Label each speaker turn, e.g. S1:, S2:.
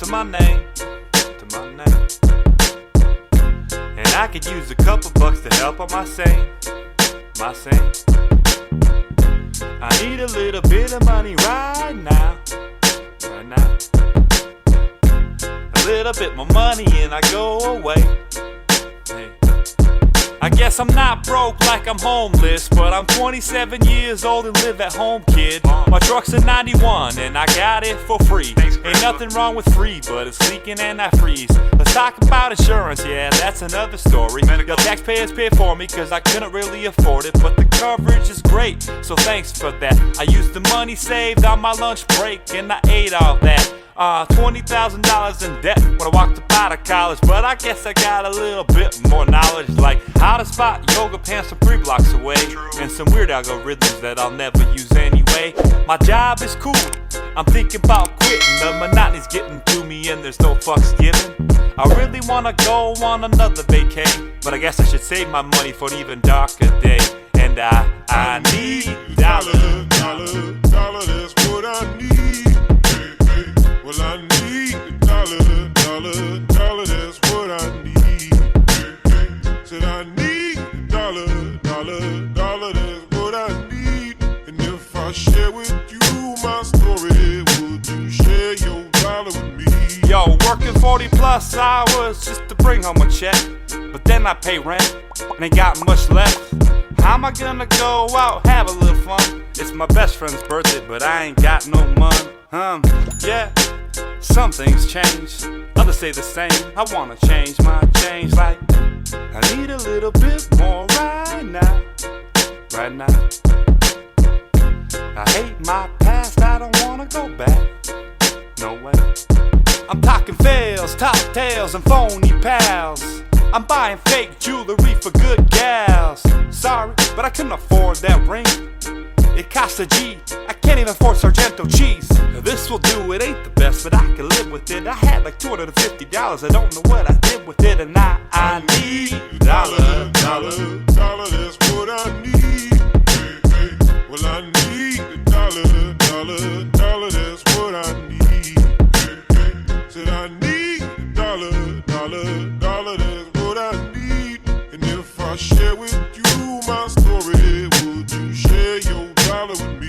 S1: my name, to my name. And I could use a couple bucks to help on my sing, my sing. I need a little bit of money right now, right now. A little bit more money and I go away. Hey. I guess I'm not broke like I'm homeless, but I'm 27 years old and live at home, kid. My truck's a 91 and I got it for free. Ain't nothing wrong with free, but it's leaking and I freeze. Let's talk about insurance, yeah, that's another story. The taxpayers pay for me cause I couldn't really afford it, but the coverage is great, so thanks for that. I used the money saved on my lunch break and I ate all that. $20,000 in debt when I walked up out of college, but I guess I got a little bit more knowledge, like how to spot yoga pants from 3 blocks away, and some weird algorithms that I'll never use anyway. My job is cool, I'm thinking about quitting. The monotony's getting to me and there's no fucks given. I really wanna go on another vacay, but I guess I should save my money for an even darker day. And I need dollar,
S2: dollar, dollar, that's what I need. Well, I need a dollar, dollar, dollar, that's what I need. Said I need a dollar, dollar, dollar, that's what I need. And if I share with you my story, would you share your dollar with me?
S1: Yo, working 40 plus hours just to bring home a check, but then I pay rent and ain't got much left. How am I gonna go out, have a little fun? It's my best friend's birthday, but I ain't got no money. Yeah, some things change, others stay the same. I wanna change my change, like I need a little bit more right now, right now. I hate my past, I don't wanna go back, no way. I'm talking fails, top tails, and phony pals. I'm buying fake jewelry for good gals. Sorry, but I couldn't afford that ring. It costs a G, I can't even afford Sargento cheese. This will do, it ain't the best, but I can live with it. I had like $250, I don't know what I did with it. And I need dollar,
S2: dollar, dollar, that's what I need. Well, I need a dollar, dollar, dollar, that's what I need. Said I need a dollar, dollar, dollar, that's what I need. And if I share with you my story, would you share your dollar with me?